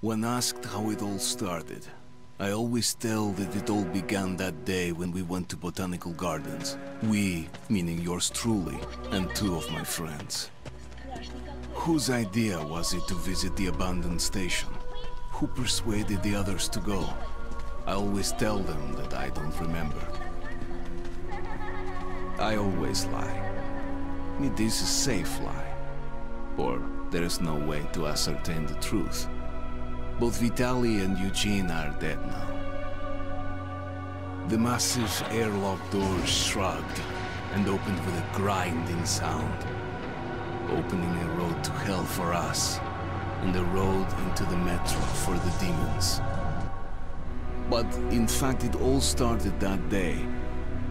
When asked how it all started, I always tell that it all began that day when we went to Botanical Gardens. We, meaning yours truly, and two of my friends. Whose idea was it to visit the abandoned station? Who persuaded the others to go? I always tell them that I don't remember. I always lie. It is a safe lie. Or there is no way to ascertain the truth. Both Vitaly and Eugene are dead now. The massive airlock doors shrugged and opened with a grinding sound, opening a road to hell for us and a road into the metro for the demons. But in fact, it all started that day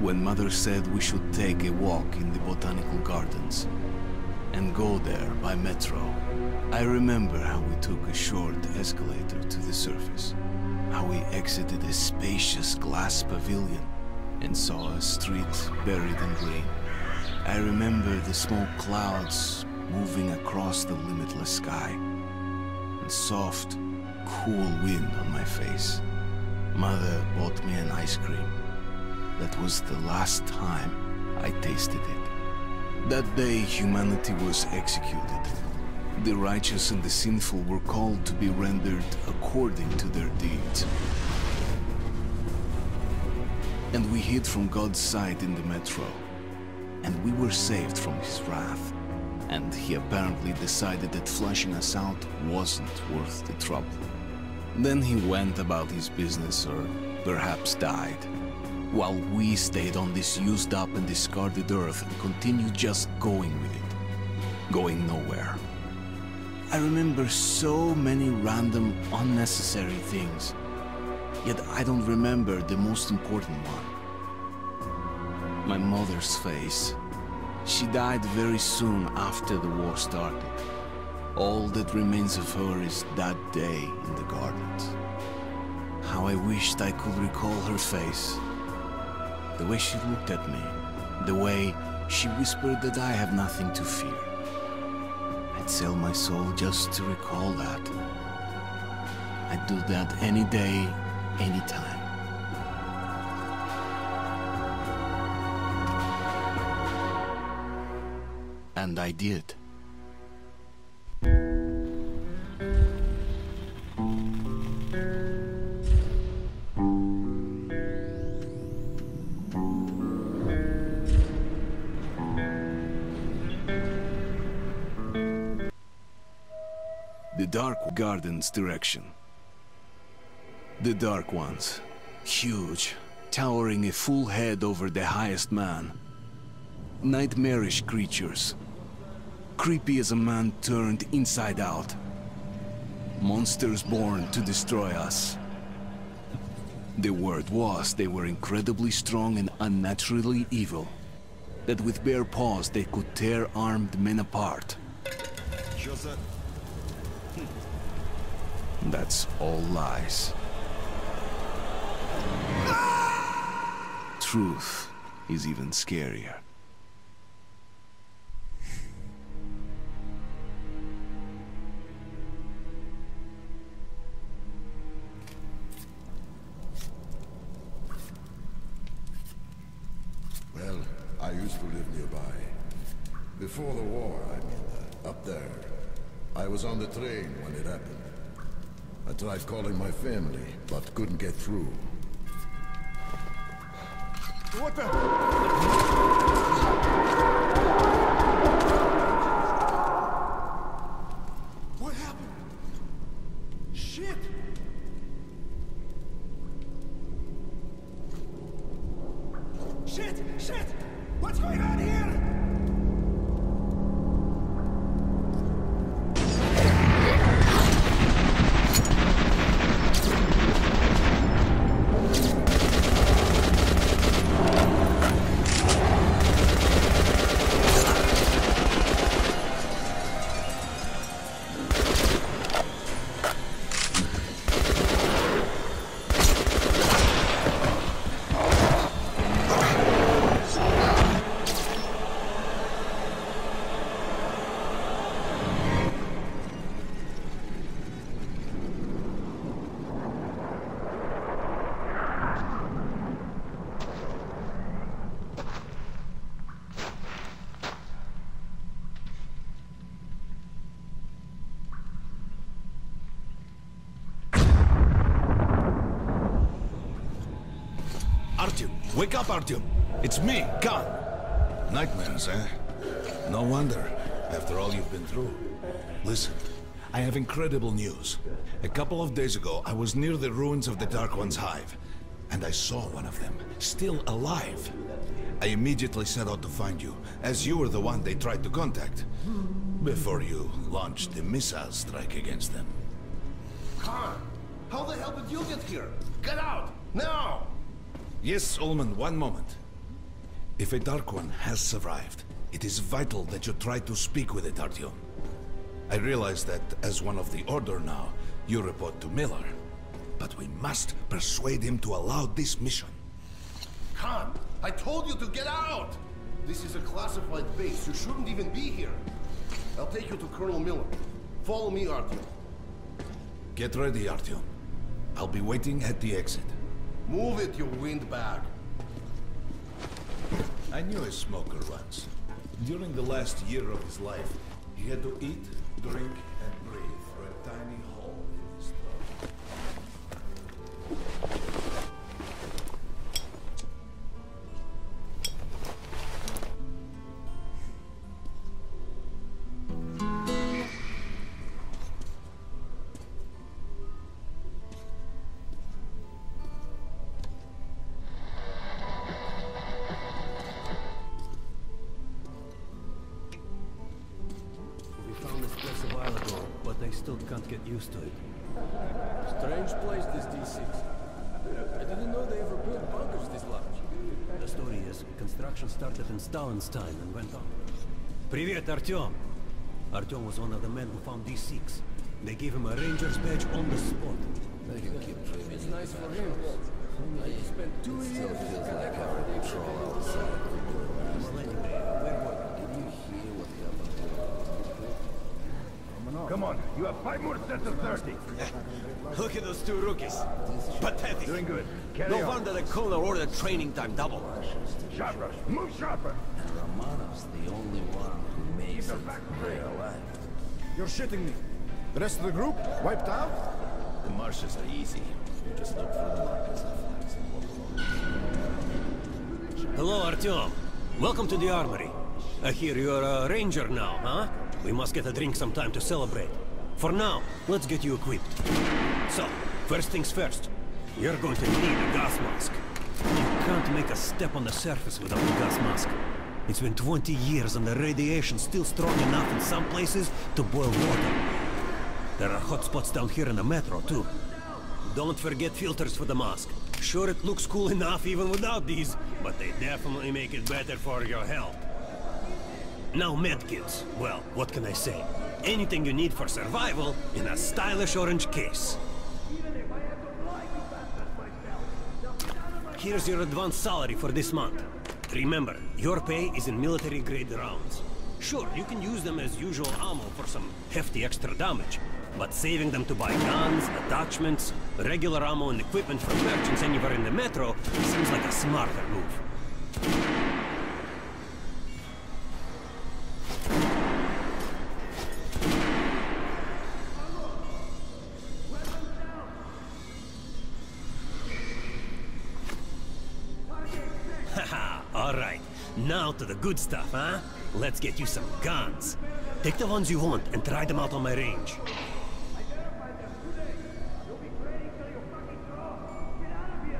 when Mother said we should take a walk in the Botanical Gardens and go there by metro. I remember how we took a short escalator to the surface, how we exited a spacious glass pavilion and saw a street buried in green. I remember the smoke clouds moving across the limitless sky and soft, cool wind on my face. Mother bought me an ice cream. That was the last time I tasted it. That day, humanity was executed. The righteous and the sinful were called to be rendered according to their deeds. And we hid from God's sight in the metro. And we were saved from his wrath. And he apparently decided that flushing us out wasn't worth the trouble. Then he went about his business, or perhaps died, while we stayed on this used up and discarded earth and continued just going with it, going nowhere. I remember so many random, unnecessary things, yet I don't remember the most important one. My mother's face. She died very soon after the war started. All that remains of her is that day in the gardens. How I wished I could recall her face. The way she looked at me. The way she whispered that I have nothing to fear. I'd sell my soul just to recall that. I'd do that any day, any time. And I did. The Dark Gardens direction. The Dark Ones. Huge, towering a full head over the highest man. Nightmarish creatures. Creepy as a man turned inside out. Monsters born to destroy us. The word was they were incredibly strong and unnaturally evil. That with bare paws they could tear armed men apart. That's all lies. Truth is even scarier. Well, I used to live nearby. Before the war, up there. I was on the train when it happened. I tried calling my family, but couldn't get through. What the? What happened? Shit! Shit! Shit! What's going on here? Wake up, Artyom! It's me, Khan! Nightmares, eh? No wonder, after all you've been through. Listen, I have incredible news. A couple of days ago, I was near the ruins of the Dark One's hive, and I saw one of them, still alive. I immediately set out to find you, as you were the one they tried to contact, before you launched the missile strike against them. Khan, how the hell did you get here? Get out, now! Yes, Ullman, one moment. If a Dark One has survived, it is vital that you try to speak with it, Artyom. I realize that, as one of the Order now, you report to Miller. But we must persuade him to allow this mission. Khan, I told you to get out! This is a classified base. You shouldn't even be here. I'll take you to Colonel Miller. Follow me, Artyom. Get ready, Artyom. I'll be waiting at the exit. Move it, you windbag. I knew a smoker once. During the last year of his life, he had to eat, drink, and breathe through a tiny hole in his throat. Still can't get used to it. Strange place, this D6. I didn't know they ever built bunkers this large. The story is, construction started in Stalinstein and went on. Привет, Artyom! Artyom was one of the men who found D6. They gave him a ranger's badge on the spot. They can keep dreaming. It's nice for him. He spent 2 years in the like patrol outside. Well, anyway, where were Did you hear what happened to Come on, you have 5 more sets of 30. Look at those two rookies. Pathetic. Doing good. Carry No on. wonder the colonel ordered training time double. Sharper, move sharper. And Romanov's the only one who makes Keep it it back, very alive. You're shitting me. The rest of the group wiped out? The marshes are easy. You just look for the markers and flags and walk along. Hello, Artyom. Welcome to the armory. I hear you're a ranger now, huh? We must get a drink sometime to celebrate. For now, let's get you equipped. So, first things first. You're going to need a gas mask. You can't make a step on the surface without a gas mask. It's been 20 years and the radiation's still strong enough in some places to boil water. There are hot spots down here in the metro, too. Don't forget filters for the mask. Sure, it looks cool enough even without these, but they definitely make it better for your health. Now medkits. Well, what can I say? Anything you need for survival in a stylish orange case. Here's your advance salary for this month. Remember, your pay is in military-grade rounds. Sure, you can use them as usual ammo for some hefty extra damage, but saving them to buy guns, attachments, regular ammo and equipment from merchants anywhere in the metro seems like a smarter move. Haha, alright. Now to the good stuff, huh? Let's get you some guns. Take the ones you want and try them out on my range.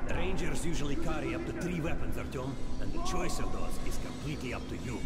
Rangers usually carry up to 3 weapons, Artyom, and the choice of those is completely up to you.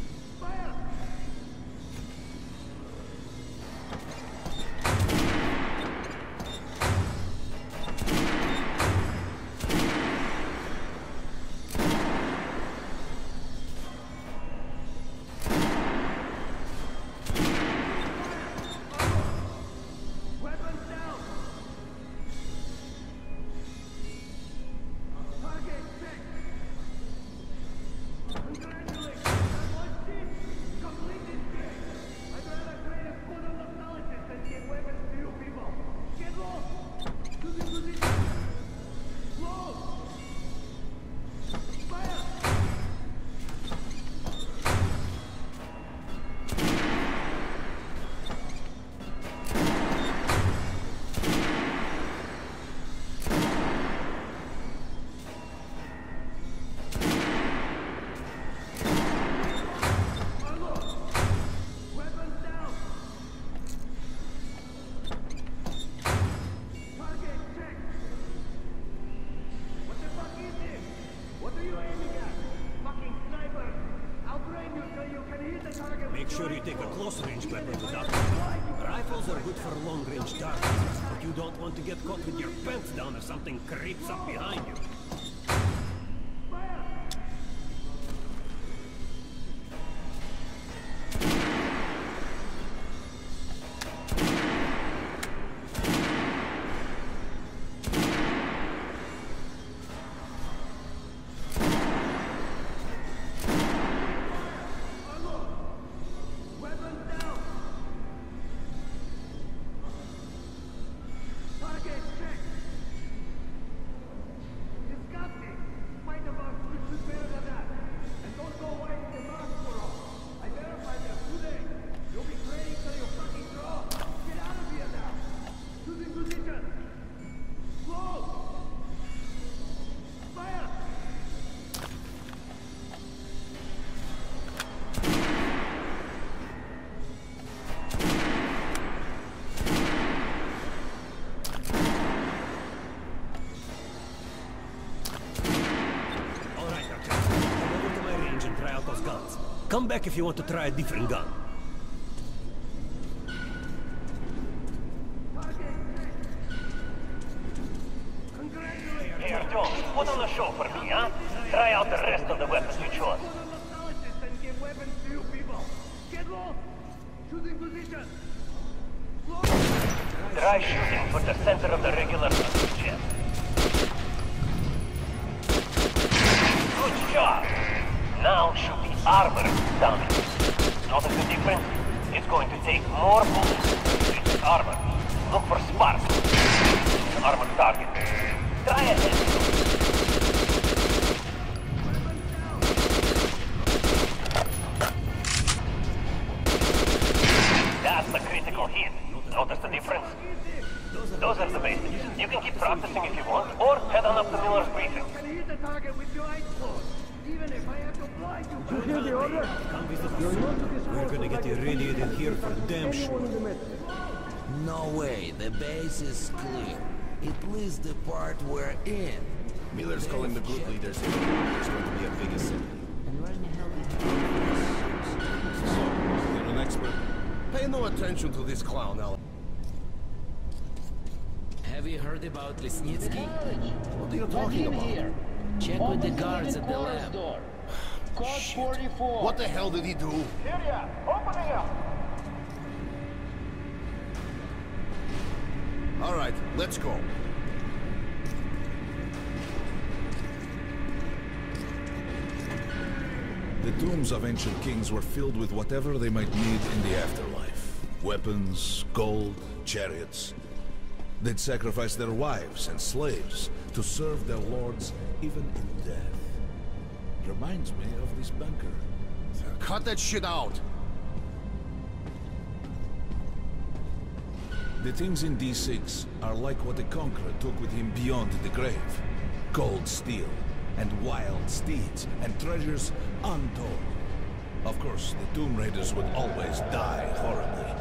make sure you take a close-range weapon without them. Rifles are good for long-range targets, but you don't want to get caught with your pants down if something creeps up behind you. Come back if you want to try a different gun. Here, Jones, put on a show for me, huh? Try out the rest of the weapons you chose. Try shooting for the center of the regular chest. Good job! Now shoot the armor down it. Notice the difference? It's going to take more bullets to reach the armor. Look for sparks. It's armored target. Try it. That's the critical hit. Notice the difference? Those are the basics. You can keep practicing if you want, or head on up to Miller's briefing. You hear the order? Come visit us. We're gonna get you radiated here for damn sure. No way, the base is clear. At least the part we're in. Miller's calling the group leaders here. There's going to be a big assembly. So, you're an expert? Pay no attention to this clown, Alan. Have you heard about Lesnitsky? What are you talking about? Check with the guards at the lab. Code 44. What the hell did he do? Syria, opening up. All right, let's go. The tombs of ancient kings were filled with whatever they might need in the afterlife. Weapons, gold, chariots. They'd sacrifice their wives and slaves to serve their lords even in death. Reminds me of this bunker. Cut that shit out! The things in D6 are like what the Conqueror took with him beyond the grave. Gold steel, and wild steeds, and treasures untold. Of course, the Tomb Raiders would always die horribly,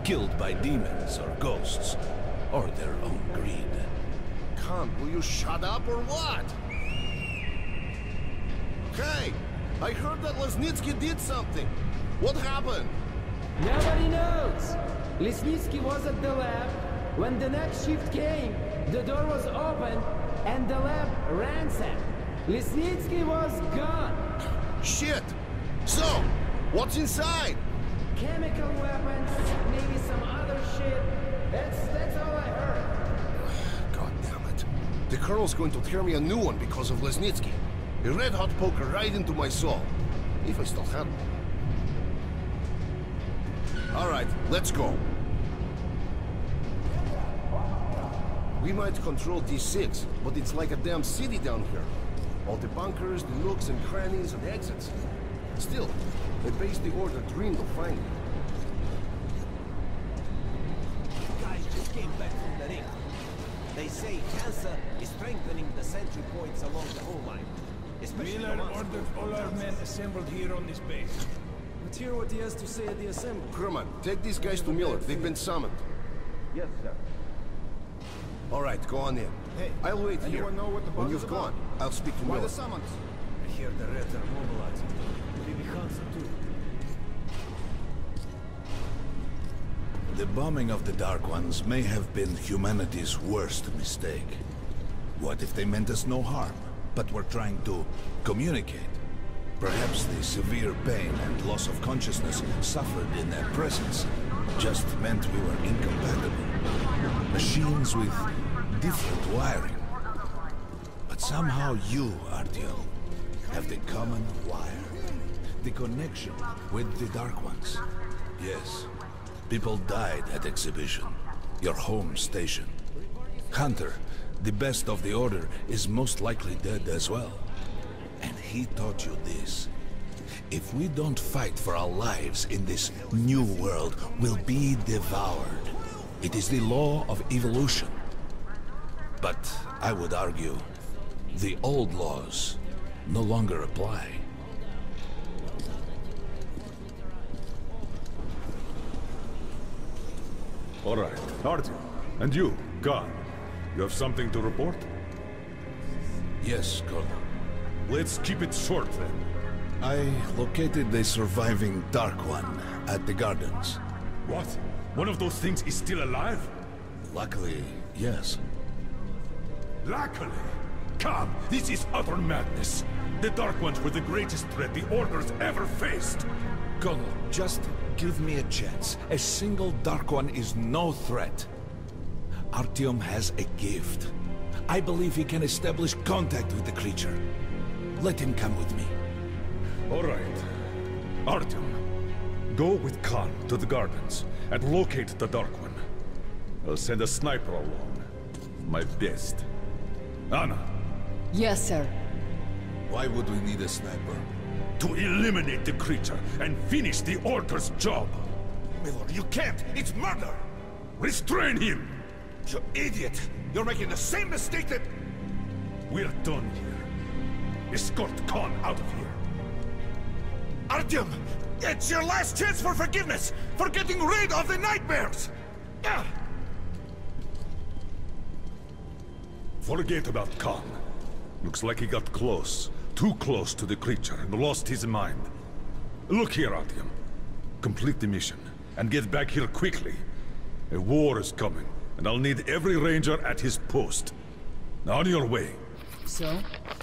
killed by demons or ghosts, or their own greed. Khan, will you shut up or what? Hey! I heard that Lesnitsky did something! What happened? Nobody knows! Lesnitsky was at the lab. When the next shift came, the door was open and the lab ransacked. Lesnitsky was gone! Shit! So, what's inside? Chemical weapons, maybe some other shit. That's all I heard. God damn it. The Colonel's going to tear me a new one because of Lesnitsky. A red-hot poker right into my soul. If I still had one. All right, let's go. We might control D6, but it's like a damn city down here. All the bunkers, the nooks and crannies and exits. Still, the base the Order dreamed of finding. Guys just came back from the ring. They say Hansa is strengthening the sentry points along the whole line. Miller ordered all our men assembled here on this base. Let's hear what he has to say at the assembly. Kerman, take these guys to Miller. They've been summoned. Yes, sir. All right, go on in. Hey, I'll wait here. anyone know what the When buzz you've is about? gone, I'll speak to Why Miller. the summons? I hear the Reds are mobilizing. Maybe Hansa too. The bombing of the Dark Ones may have been humanity's worst mistake. What if they meant us no harm, but were trying to communicate? Perhaps the severe pain and loss of consciousness suffered in their presence just meant we were incompatible. Machines with different wiring. But somehow you, Artyom, have the common wire. The connection with the Dark Ones. Yes. People died at Exhibition, your home station. Hunter, the best of the Order, is most likely dead as well. And he taught you this. If we don't fight for our lives in this new world, we'll be devoured. It is the law of evolution. But I would argue, the old laws no longer apply. All right, Artyom. And you, Khan. You have something to report? Yes, Colonel. Let's keep it short, then. I located the surviving Dark One at the Gardens. What? One of those things is still alive? Luckily, yes. Luckily? Come, this is utter madness. The Dark Ones were the greatest threat the Order's ever faced. Colonel, just give me a chance. A single Dark One is no threat. Artyom has a gift. I believe he can establish contact with the creature. Let him come with me. All right. Artyom, go with Khan to the Gardens and locate the Dark One. I'll send a sniper along. My best. Anna. Yes, sir. Why would we need a sniper? To eliminate the creature and finish the Order's job. Milord, you can't! It's murder! Restrain him! You idiot! You're making the same mistake that... We're done here. Escort Khan out of here. Artyom! It's your last chance for forgiveness! For getting rid of the nightmares! Forget about Khan. Looks like he got close. Too close to the creature and lost his mind. Look here, Artyom. Complete the mission and get back here quickly. A war is coming, and I'll need every ranger at his post. Now on your way. So,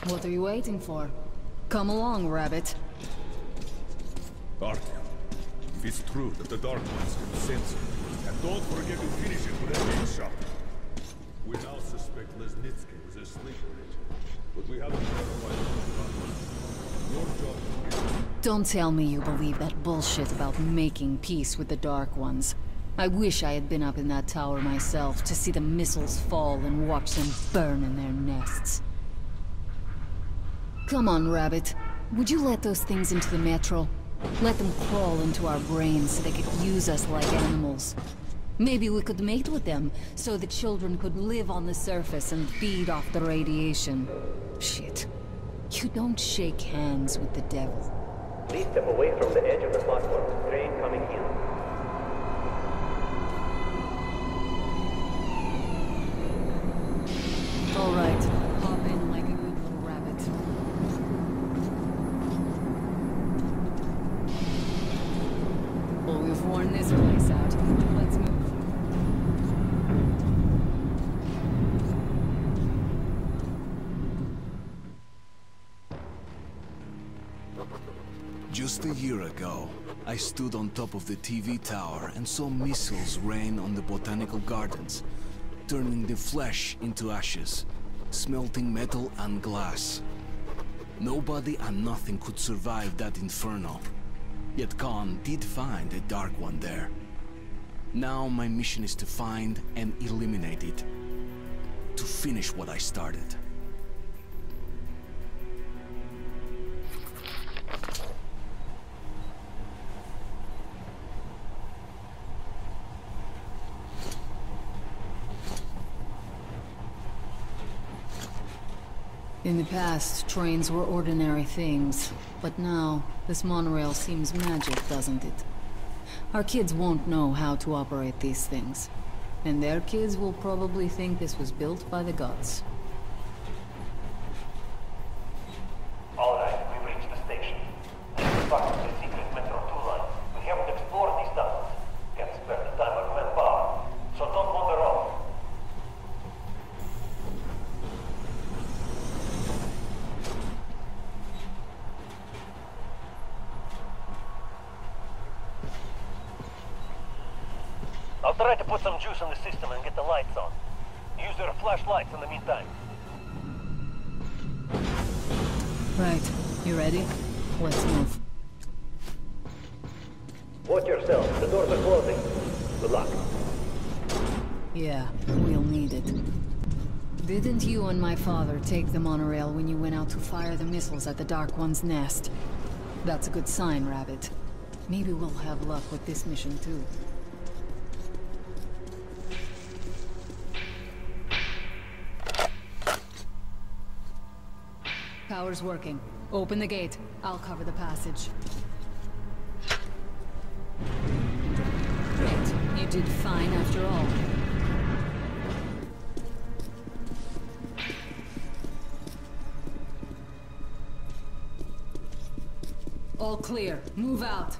what are you waiting for? Come along, Rabbit. Artyom, if it's true that the Dark Ones can sense it, and don't forget to finish it with a big shot. We now suspect Lesnitsky was a sleeper agent, but we haven't verified it. Your job is... Don't tell me you believe that bullshit about making peace with the Dark Ones. I wish I had been up in that tower myself to see the missiles fall and watch them burn in their nests. Come on, Rabbit. Would you let those things into the Metro? Let them crawl into our brains so they could use us like animals. Maybe we could mate with them, so the children could live on the surface and feed off the radiation. Shit. You don't shake hands with the devil. Please step away from the edge of the platform. Train coming in. All right. Hop in like a good little rabbit. Well, we've worn this place out. Let's move. Just a year ago, I stood on top of the TV tower and saw missiles rain on the botanical gardens, turning the flesh into ashes, smelting metal and glass. Nobody and nothing could survive that inferno. Yet Khan did find a Dark One there. Now my mission is to find and eliminate it. To finish what I started. In the past, trains were ordinary things, but now, this monorail seems magic, doesn't it? Our kids won't know how to operate these things, and their kids will probably think this was built by the gods. All right, we've reached the station. This is part of the secret Metro 2 line. We haven't explored these tunnels. Can't spare the time or men. I'll try to put some juice in the system and get the lights on. Use their flashlights in the meantime. Right. You ready? Let's move. Watch yourself. The doors are closing. Good luck. Yeah, we'll need it. Didn't you and my father take the monorail when you went out to fire the missiles at the Dark One's nest? That's a good sign, Rabbit. Maybe we'll have luck with this mission, too. Power's working. Open the gate. I'll cover the passage. Great. You did fine after all. All clear. Move out.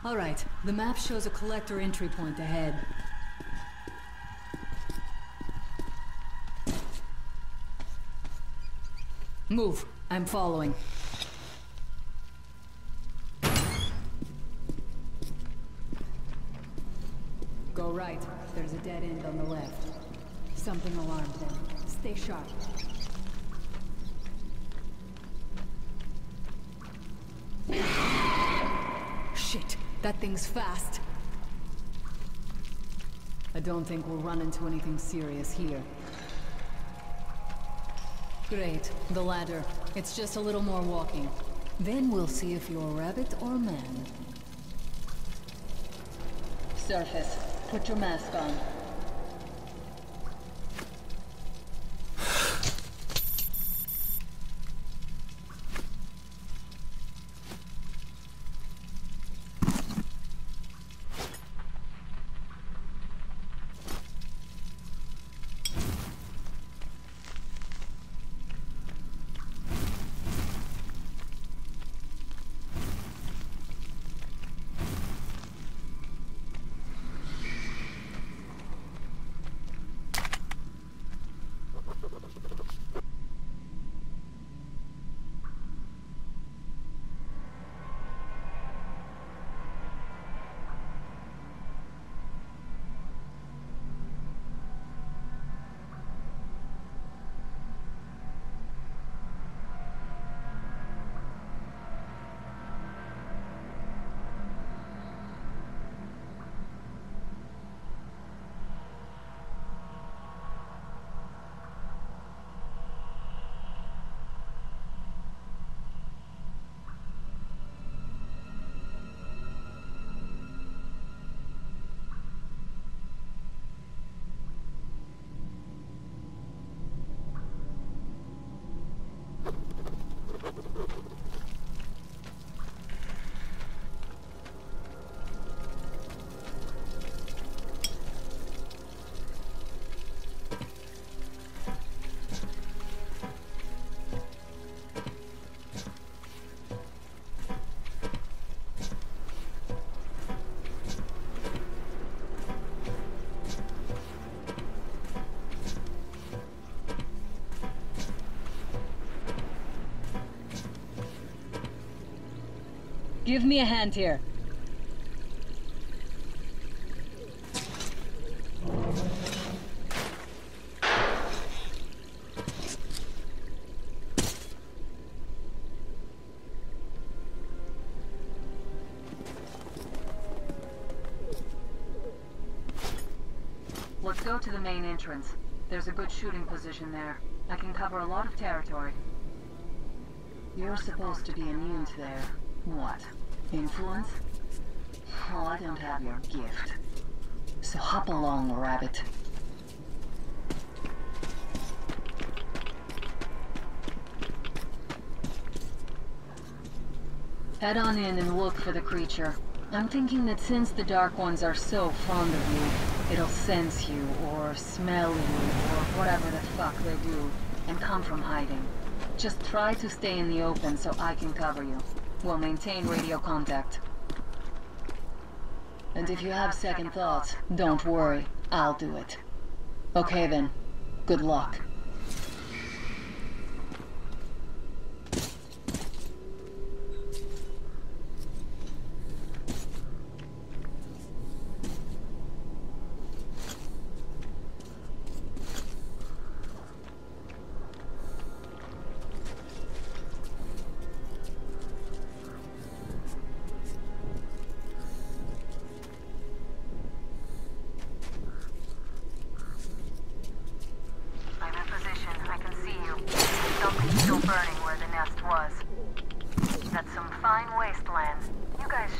All right. The map shows a collector entry point ahead. Move. I'm following. Go right. There's a dead end on the left. Something alarmed them. Stay sharp. Shit, that thing's fast. I don't think we'll run into anything serious here. Great, the ladder. It's just a little more walking. Then we'll see if you're rabbit or man. Surface, put your mask on. Give me a hand here. Let's go to the main entrance. There's a good shooting position there. I can cover a lot of territory. You're supposed to be immune to their... what? Influence? Well, I don't have your gift. So hop along, Rabbit. Head on in and look for the creature. I'm thinking that since the Dark Ones are so fond of you, it'll sense you, or smell you, or whatever the fuck they do, and come from hiding. Just try to stay in the open so I can cover you. We'll maintain radio contact. And if you have second thoughts, don't worry, I'll do it. Okay then, good luck.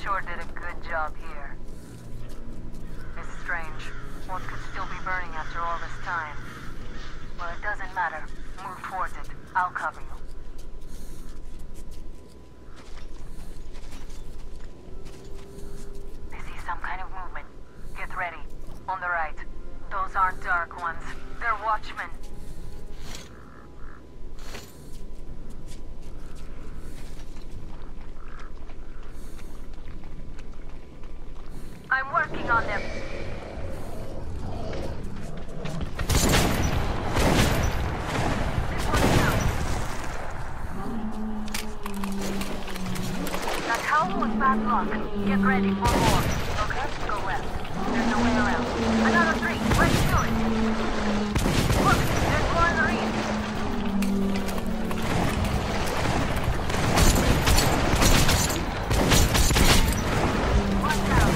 sure did a good job here. It's strange. What could still be burning after all this time? Well, it doesn't matter. Move towards it. I'll cover you. I see some kind of movement. Get ready. On the right. Those aren't dark ones. They're watchmen. I'm working on them. This one's down. That howl was bad luck. Get ready for more. Okay, go left. There's no way around. Another 3. Let's do it. Look, there's more in the reef. Watch out.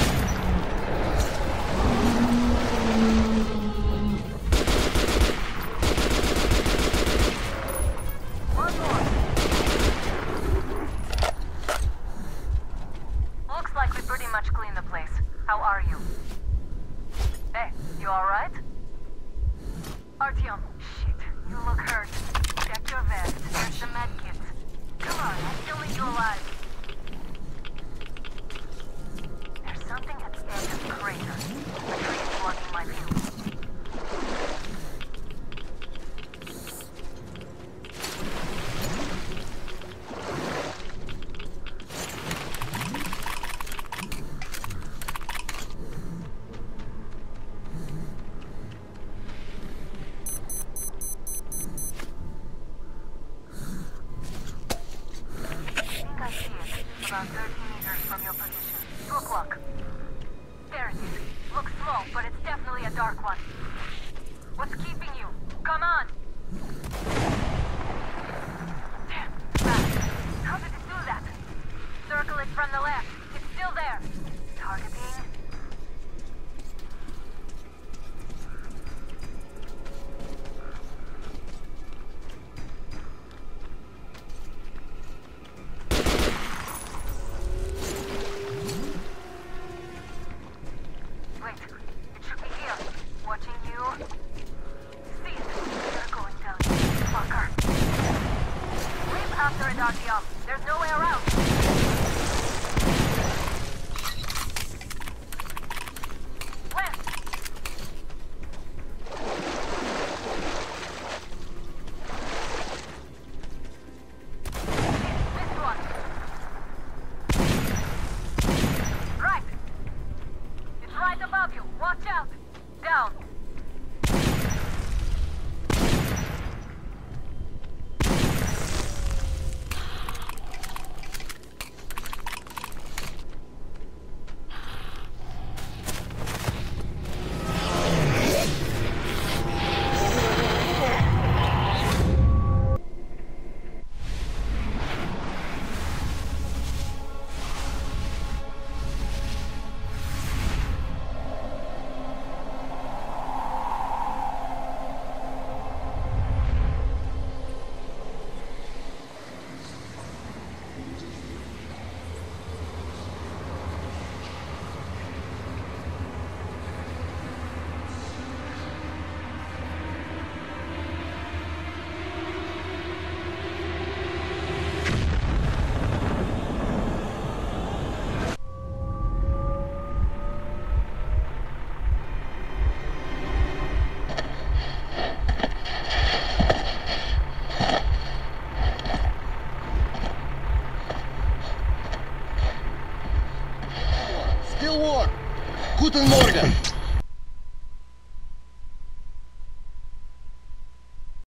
One more. Looks like we pretty much cleaned the place. How are you? Hey, you alright? Artyom, shit, you look hurt. Check your vest, there's the med kit. Come on, I still need you alive. There's something at the edge of the crater. A tree is blocking my view. About 30 meters from your position. 2 o'clock. There it is. Looks small, but it's definitely a dark one. What's keeping you? Come on! Damn, fast. How did it do that? Circle it from the left. It's still there. Targeting. After it, Artyom. There's no way around. Left. This one. Right. It's right above you. Watch out. Down. Guten Morgen.